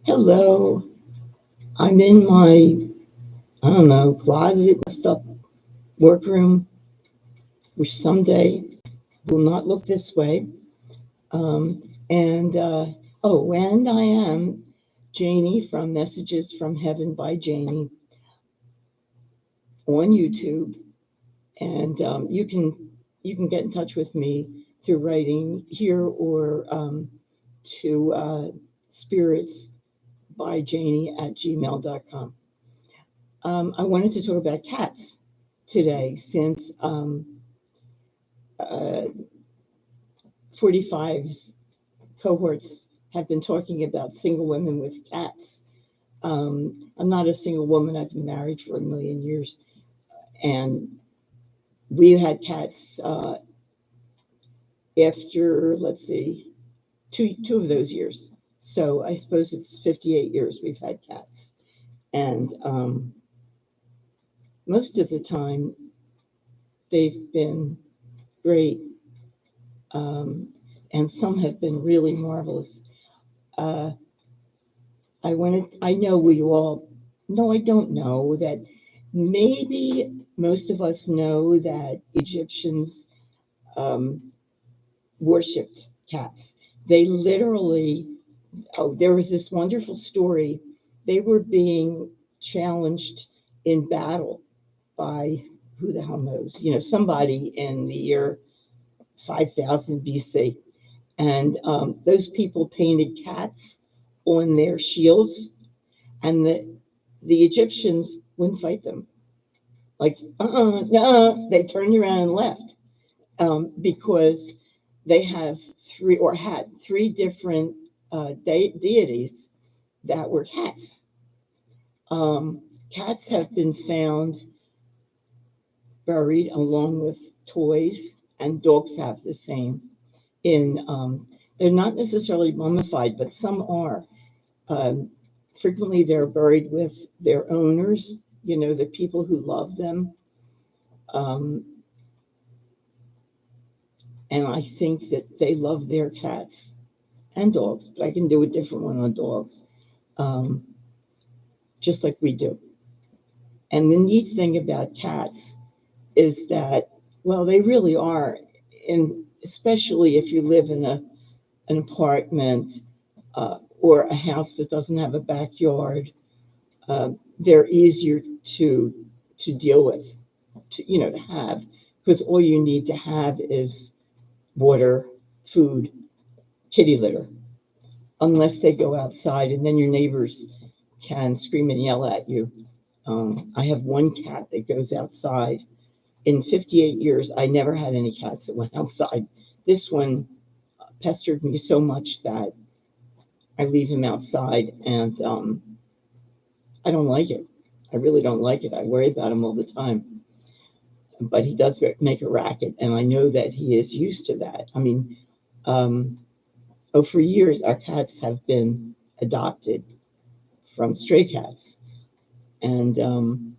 Hello. I'm in my, I don't know, closet, stuff, workroom, which someday will not look this way. And and I am Jaynee from Messages from Heaven by Jaynee on YouTube, and you can get in touch with me through writing here or to spiritsbyjaynee@gmail.com. I wanted to talk about cats today since uh, 45's cohorts have been talking about single women with cats. I'm not a single woman. I've been married for a million years, and we had cats after, let's see, two of those years. So I suppose it's 58 years we've had cats, and most of the time they've been great, um, and some have been really marvelous. Uh, I know we all, no, I don't know that maybe most of us know that Egyptians um, worshipped cats. They literally, there was this wonderful story. They were being challenged in battle by who the hell knows, somebody in the year 5000 BC. And those people painted cats on their shields, and the Egyptians wouldn't fight them. Like, no, they turned around and left because they have three or had three different deities that were cats. Cats have been found buried along with toys, and dogs have the same. In They're not necessarily mummified, but some are. Um, Frequently, they're buried with their owners, the people who love them. Um, and I think that they love their cats and dogs, but I can do a different one on dogs, um, just like we do. And the neat thing about cats is that, well, they really are, and especially if you live in an apartment or a house that doesn't have a backyard, they're easier to deal with, to have, because all you need to have is water, food, kitty litter, unless they go outside, and then your neighbors can scream and yell at you. I have one cat that goes outside. In 58 years, I never had any cats that went outside. This one pestered me so much that I leave him outside, and I don't like it. I really don't like it. I worry about him all the time. But he does make a racket, and I know that he is used to that. I mean, um, for years, our cats have been adopted from stray cats, and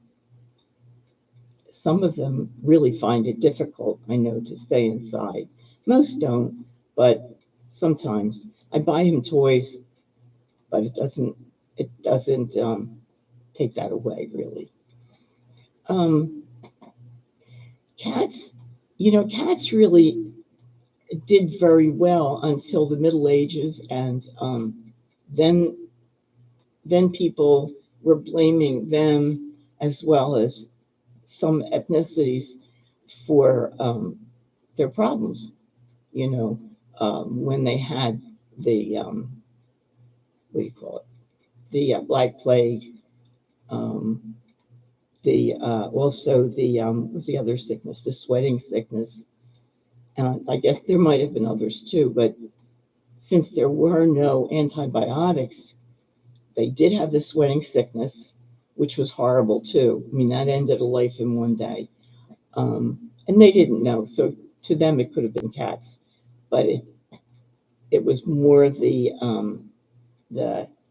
some of them really find it difficult, I know, to stay inside. Most don't, but sometimes I buy him toys, but it doesn't take that away really. Um, Cats, cats really did very well until the Middle Ages, and then then people were blaming them as well as some ethnicities for their problems. When they had the what do you call it? The Black Plague, um, the also the what's the other sickness? The sweating sickness, and I guess there might have been others too. But since there were no antibiotics, they did have the sweating sickness, which was horrible too. I mean, that ended a life in one day, and they didn't know. So to them, it could have been cats, but it was more the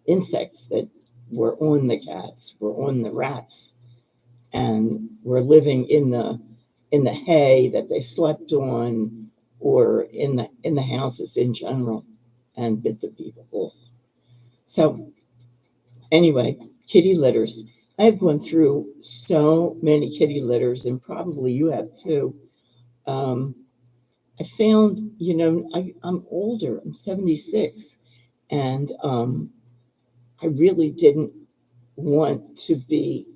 insects that were on the cats, were on the rats, and were living in the hay that they slept on, or in the houses in general, and bit the people off. So Anyway, kitty litters. I have gone through so many kitty litters, and probably you have too. Um, I found, I'm older. I'm 76, and I really didn't want to be.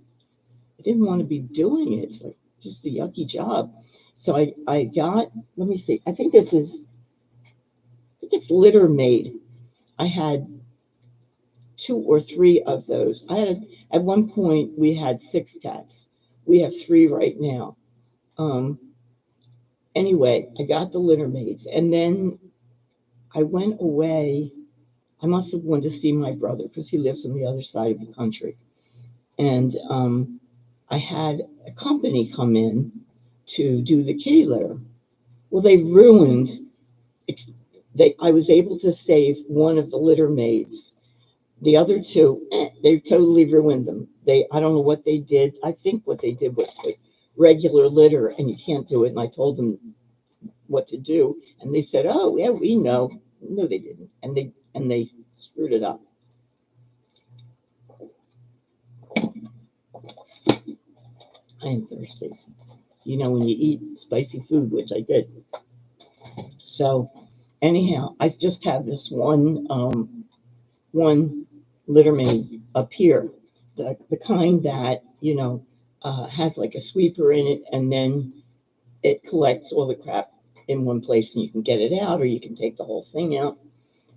I didn't want to be doing it. It's like just a yucky job. So I got. Let me see. I think it's litter made. I had two or three of those. At one point we had six cats. We have three right now. Um, anyway, I got the litter maids, and then I went away. I must have went to see my brother because he lives on the other side of the country, and I had a company come in to do the kitty litter. Well, they ruined. I was able to save one of the litter maids. The other two, they totally ruined them. I don't know what they did. I think what they did was like regular litter, and you can't do it. And I told them what to do, and they said, "Oh, yeah, we know." No, they didn't, and they screwed it up. I am thirsty. When you eat spicy food, which I did. So anyhow, I just have this one litter maid up here, the kind that has like a sweeper in it, and then it collects all the crap in one place, and you can get it out, or you can take the whole thing out.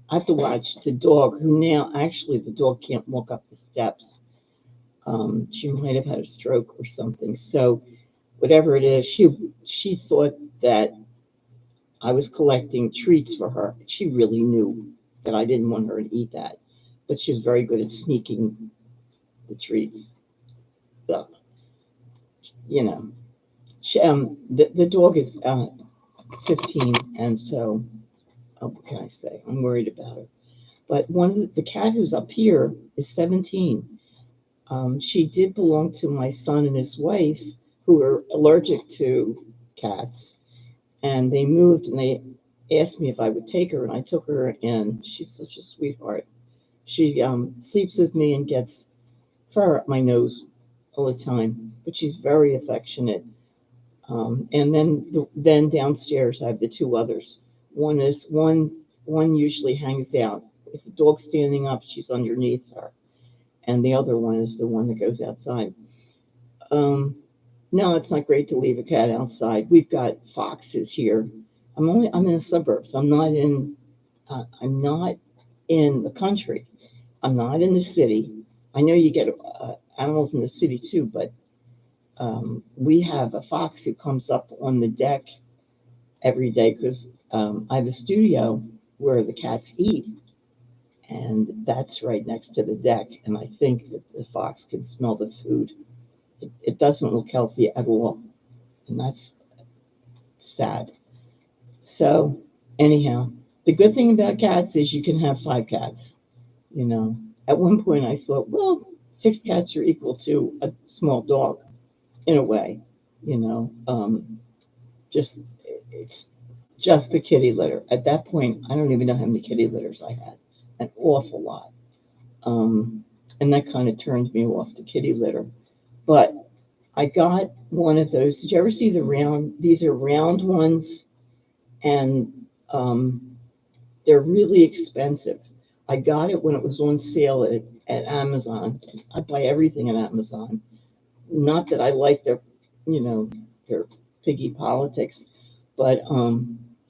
I have to watch the dog, who now actually the dog can't walk up the steps. She might have had a stroke or something. So whatever it is, she thought that I was collecting treats for her. She really knew that I didn't want her to eat that, but she was very good at sneaking the treats. But, you know, the dog is 15, and so what can I say? I'm worried about her. But the cat who's up here is 17. She did belong to my son and his wife, who were allergic to cats, and they moved and they asked me if I would take her, and I took her, and she's such a sweetheart. She sleeps with me and gets fur up my nose all the time, but she's very affectionate. And then downstairs I have the two others. One usually hangs out. If the dog's standing up, she's underneath her, and the other one is the one that goes outside. Um, no, it's not great to leave a cat outside. We've got foxes here. I'm in the suburbs. I'm not in the country. I'm not in the city. I know you get animals in the city too, but we have a fox who comes up on the deck every day because I have a studio where the cats eat, and that's right next to the deck. And I think that the fox can smell the food. It doesn't look healthy at all, and that's sad. So, anyhow, the good thing about cats is you can have five cats. You know, at one point I thought, well, six cats are equal to a small dog in a way. You know, just it's just the kitty litter. At that point, I don't even know how many kitty litters I had. An awful lot. Um, and that kind of turned me off the kitty litter. But I got one of those. Did you ever see the round? These are round ones, and um, they're really expensive. I got it when it was on sale at Amazon. I buy everything at Amazon. Not that I like their piggy politics, but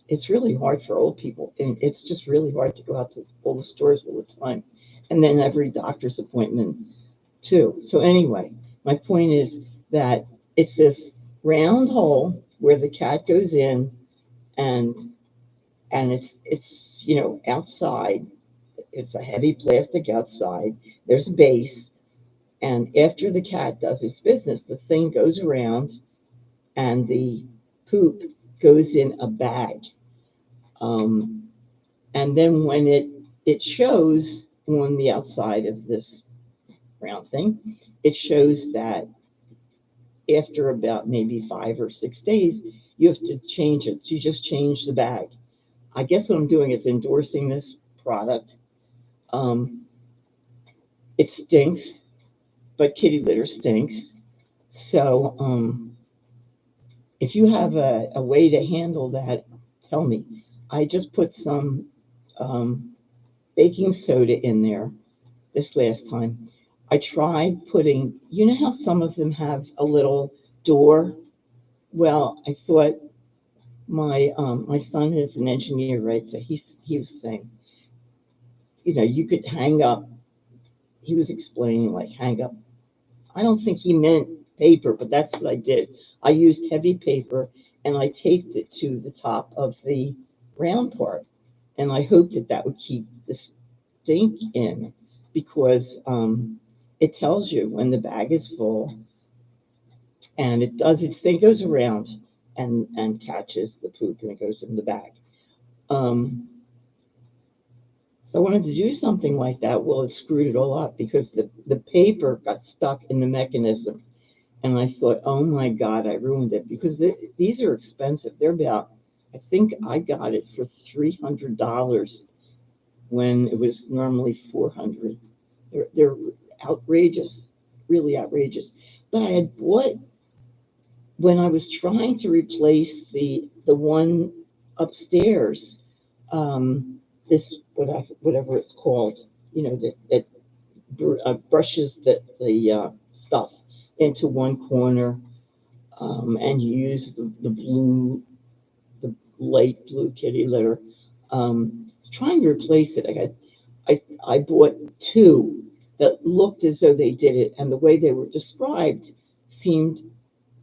it's really hard for old people, and it's just really hard to go out to all the stores all the time, and then every doctor's appointment too. So anyway, my point is that it's this round hole where the cat goes in, and it's outside. It's a heavy plastic outside. There's a base, and after the cat does its business, the thing goes around, and the poop goes in a bag. Um, and then when it shows on the outside of this round thing, it shows that after about maybe 5 or 6 days, you have to change it. So you just change the bag. I guess what I'm doing is endorsing this product. Um, It stinks, but kitty litter stinks. So if you have a way to handle that, tell me. I just put some um, baking soda in there this last time. I tried putting, you know how some of them have a little door? Well, I thought my son is an engineer, right? So he was saying, you could hang up. He was explaining like hang up. I don't think he meant paper, but that's what I did. I used heavy paper and I taped it to the top of the round part, and I hoped that that would keep the stink in because it tells you when the bag is full, and it does its thing, goes around and catches the poop and it goes in the bag. Um, so I wanted to do something like that. Well, it screwed it all up because the paper got stuck in the mechanism. And I thought, oh my God, I ruined it because these are expensive. They're about, I think I got it for $300 when it was normally 400. They're outrageous, really outrageous. But I had bought when I was trying to replace the one upstairs, this whatever it's called, that brushes the stuff into one corner, and you use the light blue kitty litter. Trying to replace it. I bought two that looked as though they did it, and the way they were described seemed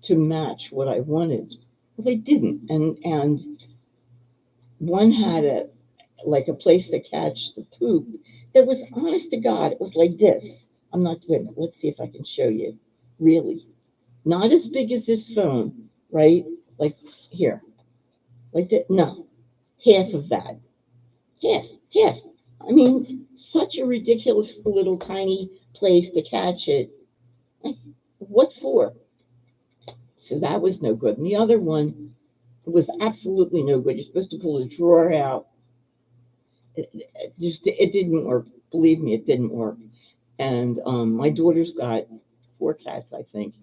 to match what I wanted. Well, they didn't, and one had a place to catch the poop that was honest to God. It was like this. I'm not doing it. Let's see if I can show you. Really, not as big as this phone, right? Like here, like that. No, half of that. Half, half. I mean, such a ridiculous little tiny place to catch it. Like, what for? So that was no good. And the other one was absolutely no good. You're supposed to pull the drawer out. It didn't work. Believe me, it didn't work. And my daughter's got four cats, I think,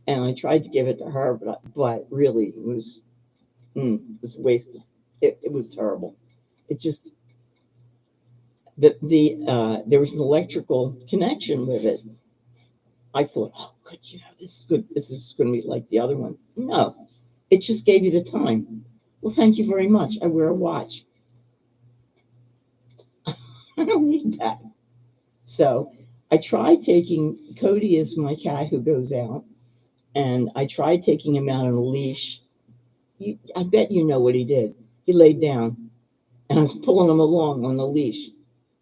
and I tried to give it to her, but really it was wasted. It was terrible. It just there was an electrical connection with it. I thought, oh, good, this is good. This is going to be like the other one. No, it just gave you the time. Well, thank you very much. I wear a watch. I don't need that. So I tried taking Cody is my cat who goes out, and I tried taking him out on a leash. I bet you know what he did. He laid down, and I was pulling him along on the leash.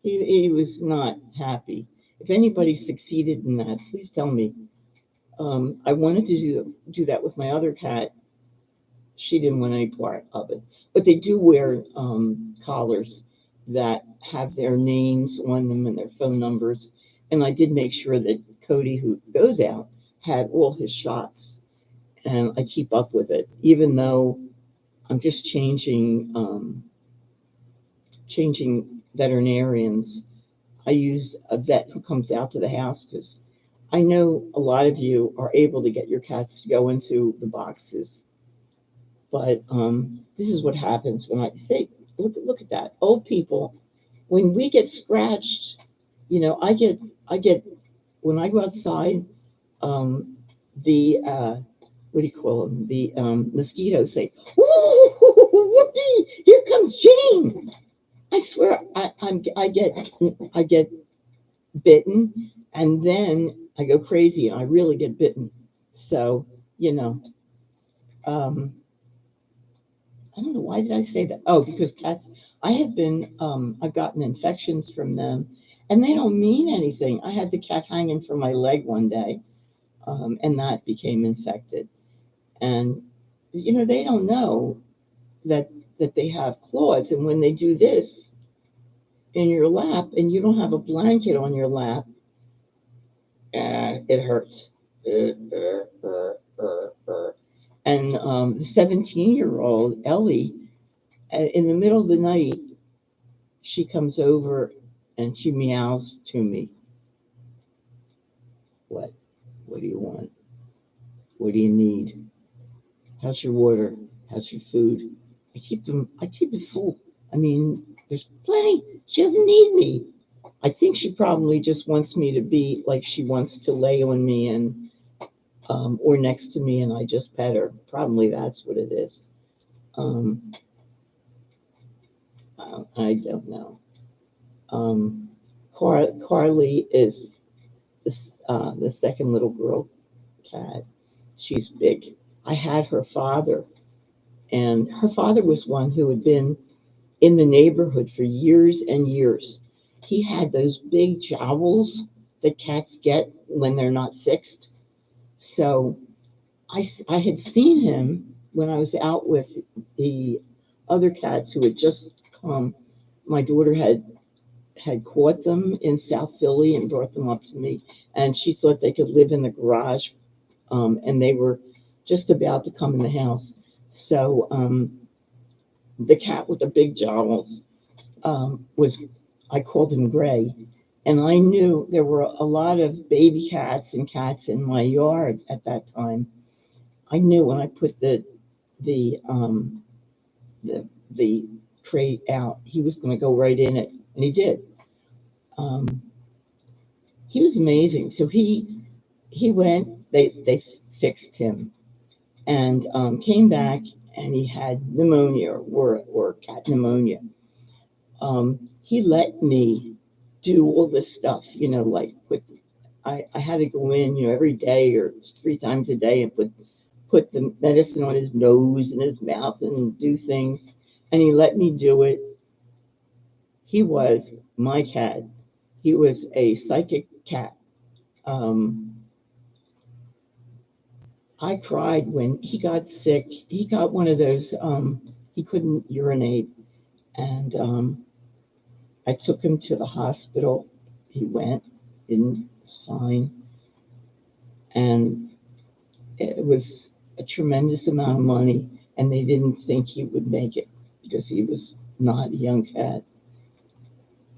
He was not happy. If anybody succeeded in that, please tell me. I wanted to do that with my other cat. She didn't want any part of it, but they do wear collars that have their names on them and their phone numbers. And I did make sure that Cody, who goes out, had all his shots, and I keep up with it, even though I'm just changing veterinarians. I use a vet who comes out to the house because I know a lot of you are able to get your cats to go into the boxes, but this is what happens when I say, look at that. Old people, when we get scratched, I get when I go outside, um, the what do you call them? The mosquitoes say, "Ooh, whoopee! Here comes Jane." I swear, I get bitten, and then I go crazy, and I really get bitten. So you know, um, I don't know why did I say that. Oh, because cats. I've gotten infections from them, and they don't mean anything. I had the cat hanging from my leg one day, and that became infected. And they don't know that they have claws, and when they do this in your lap, and you don't have a blanket on your lap, it hurts. And the 17-year-old Ellie, in the middle of the night, she comes over and she meows to me. What? What do you want? What do you need? How's your water? How's your food? I keep it full. I mean, there's plenty. She doesn't need me. I think she probably just wants me to be like she wants to lay on me and or next to me, and I just pet her. Probably that's what it is. Um, I don't know. Um, Carly is the second little girl cat. She's big. I had her father, and her father was one who had been in the neighborhood for years and years. He had those big jowls that cats get when they're not fixed. So I had seen him when I was out with the other cats who had just come. My daughter had caught them in South Philly and brought them up to me, and she thought they could live in the garage, and they were just about to come in the house. So the cat with the big jowls was, I called him Gray, and I knew there were a lot of baby cats and cats in my yard at that time. I knew when I put the um, the crate out, he was going to go right in it, and he did. Um, he was amazing. So he went. They fixed him and came back, and he had pneumonia or cat pneumonia. He let me do all this stuff, like I had to go in, every day or 3 times a day and put the medicine on his nose and his mouth and do things. And he let me do it. He was my cat. He was a psychic cat. Um, I cried when he got sick. He got one of those, he couldn't urinate. And I took him to the hospital. He went, didn't, was fine. And it was a tremendous amount of money. And they didn't think he would make it because he was not a young cat.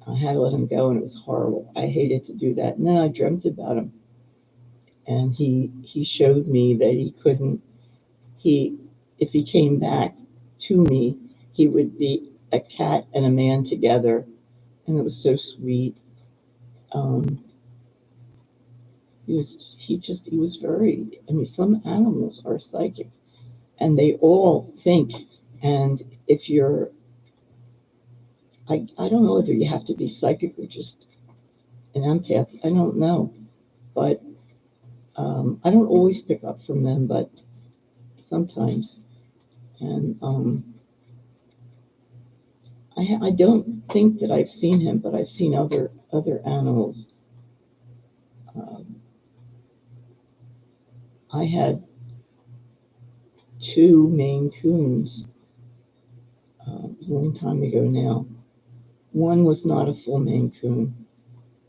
I had to let him go, and it was horrible. I hated to do that. And then I dreamt about him. And he showed me that he couldn't, he, if he came back to me, he would be a cat and a man together. And it was so sweet. Um, he was very, I mean, some animals are psychic and they all think. And if you're, I don't know whether you have to be psychic or just an empath. I don't know. But I don't always pick up from them, but sometimes. And I don't think that I've seen him, but I've seen other animals. Um, I had 2 Maine Coons a long time ago now. One was not a full Maine Coon.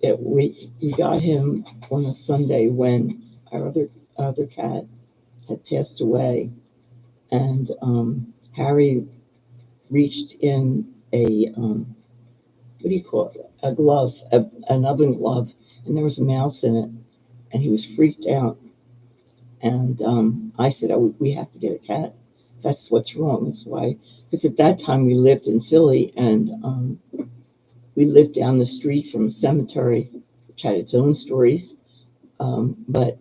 We got him on a Sunday when our other cat had passed away, and Harry reached in a what do you call it? A glove, an oven glove, and there was a mouse in it, and he was freaked out. And I said, "Oh, we have to get a cat. That's what's wrong. That's why." Because at that time we lived in Philly, and we lived down the street from a cemetery, which had its own stories. But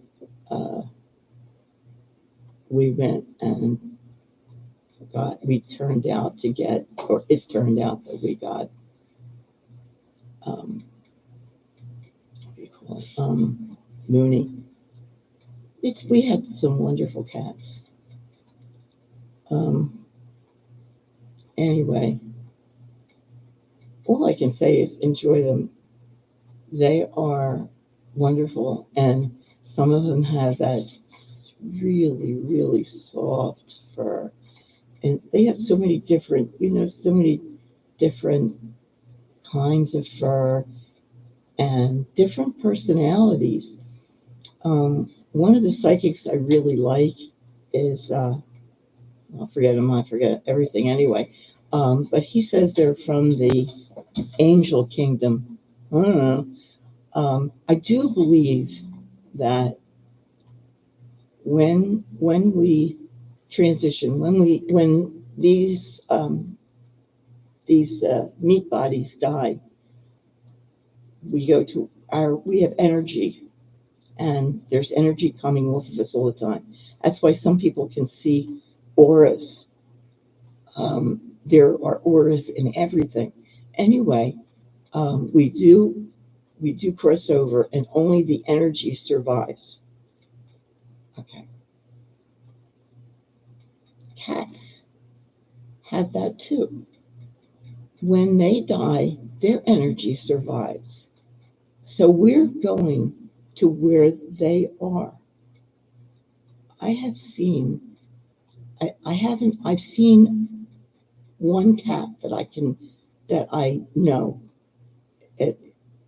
we went and we turned out to get, or it turned out that we got, what do you call it? Mooney. We had some wonderful cats. Anyway, all I can say is enjoy them. They are wonderful, and some of them have that really, really soft fur. And they have so many different, so many different kinds of fur and different personalities. One of the psychics I really like is, I'll forget him, I forget everything anyway. But he says they're from the angel kingdom. I don't know. I do believe that when we transition, when these meat bodies die, we have energy, and there's energy coming off of us all the time. That's why some people can see auras. There are auras in everything. Anyway, we do cross over, and only the energy survives. Okay. Cats have that too. When they die, their energy survives. So we're going to where they are. I have seen, I've seen one cat that I know it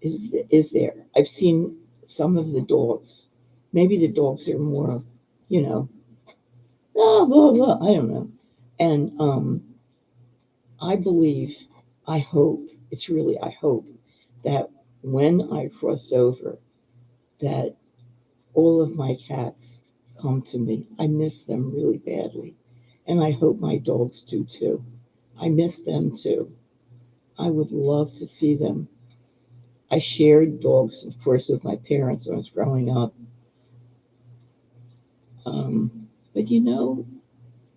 is there. I've seen some of the dogs. Maybe the dogs are more, you know, blah, blah, blah, I don't know. And I believe, I hope, I hope that when I cross over, that all of my cats come to me. I miss them really badly. And I hope my dogs do too. I miss them too. I would love to see them. I shared dogs, of course, with my parents when I was growing up. But you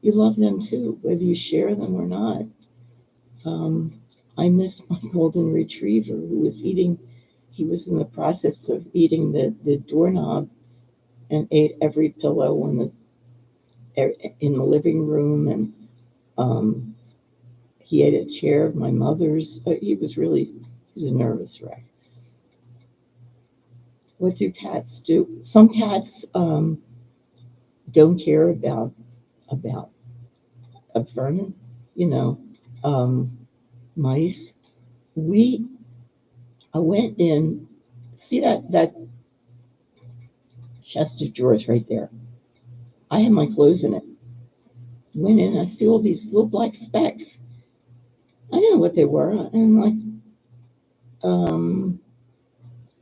love them too, whether you share them or not. I miss my golden retriever he was in the process of eating the doorknob and ate every pillow in the living room. And he ate a chair of my mother's. He was a nervous wreck. What do cats do? Some cats don't care about a vermin, you know, mice. I went in, see that chest of drawers right there. I had my clothes in it. Went in, I see all these little black specks. I didn't know what they were. And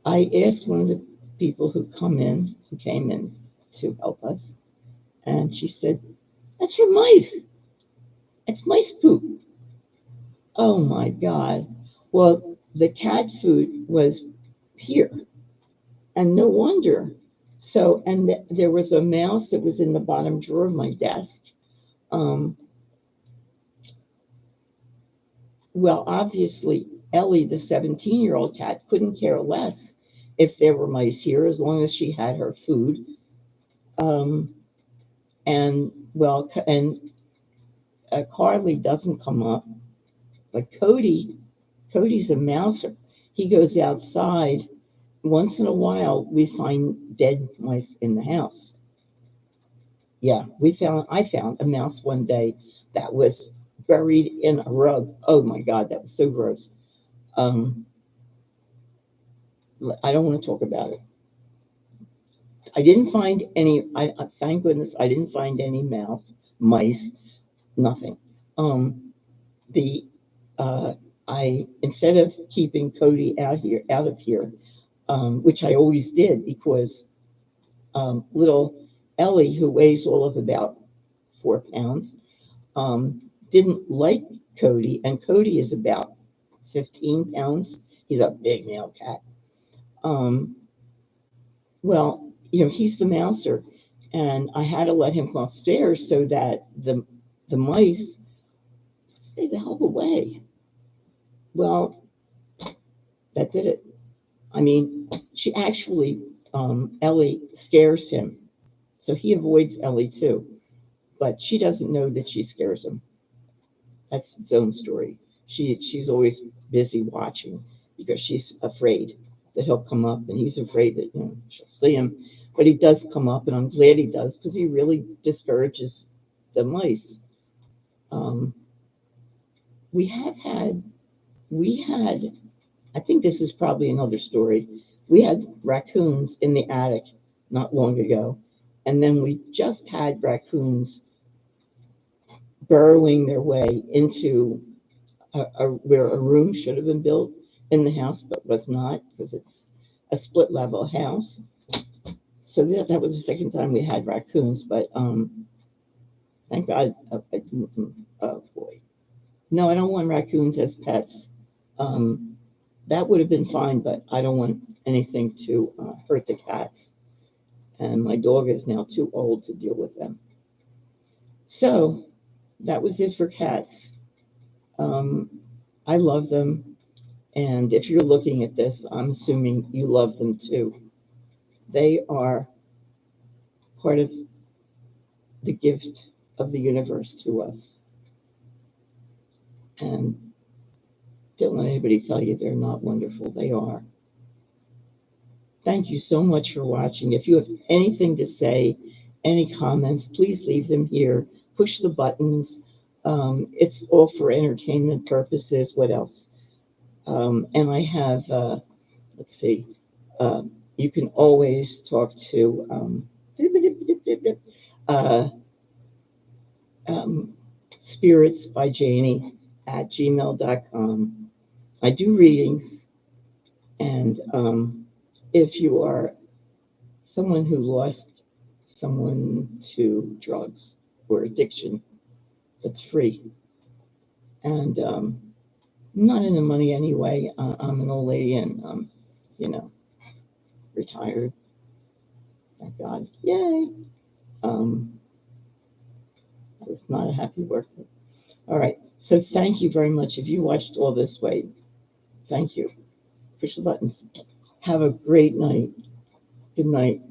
I asked one of the people who came in to help us, and she said, "That's for mice. It's mice poop." Oh my God. Well, the cat food was here, and no wonder. So, and there was a mouse that was in the bottom drawer of my desk. Um, well, obviously, Ellie, the 17-year-old cat, couldn't care less if there were mice here as long as she had her food. Um, and Carly doesn't come up, but Cody's a mouser. He goes outside. Once in a while, we find dead mice in the house. Yeah, I found a mouse one day that was buried in a rug. Oh my God, that was so gross. I don't want to talk about it. I didn't find any. Thank goodness I didn't find any mice, nothing. The I Instead of keeping Cody out of here, which I always did because little Ellie, who weighs all of about 4 pounds, didn't like Cody, and Cody is about 15 pounds. He's a big male cat. Well, he's the mouser, and I had to let him come upstairs so that the mice stay the hell away. Well, that did it. I mean, she actually, Ellie scares him, so he avoids Ellie too, but she doesn't know that she scares him. That's its own story. She's always busy watching because she's afraid that he'll come up, and he's afraid that she'll see him. But he does come up, and I'm glad he does because he really discourages the mice. We had, I think this is probably another story. We had raccoons in the attic not long ago, and then we just had raccoons burrowing their way into where a room should have been built in the house, but was not because it's a split level house. So that was the second time we had raccoons, but thank God. Oh boy, no, I don't want raccoons as pets. Um, that would have been fine, but I don't want anything to hurt the cats. And my dog is now too old to deal with them. So that was it for cats. Um, I love them, and if you're looking at this, I'm assuming you love them too. They are part of the gift of the universe to us. And don't let anybody tell you they're not wonderful. They are. Thank you so much for watching. If you have anything to say, any comments, please leave them here. Push the buttons. It's all for entertainment purposes. What else? And I have, let's see, uh, you can always talk to uh, um, spiritsbyjaynee at gmail.com. I do readings, and if you are someone who lost someone to drugs or addiction, it's free. And I'm not in the money anyway. I'm an old lady and, you know, retired. Thank God. Yay. Um, I was not a happy worker. All right. So thank you very much. If you watched all this way, thank you. Push the buttons. Have a great night. Good night.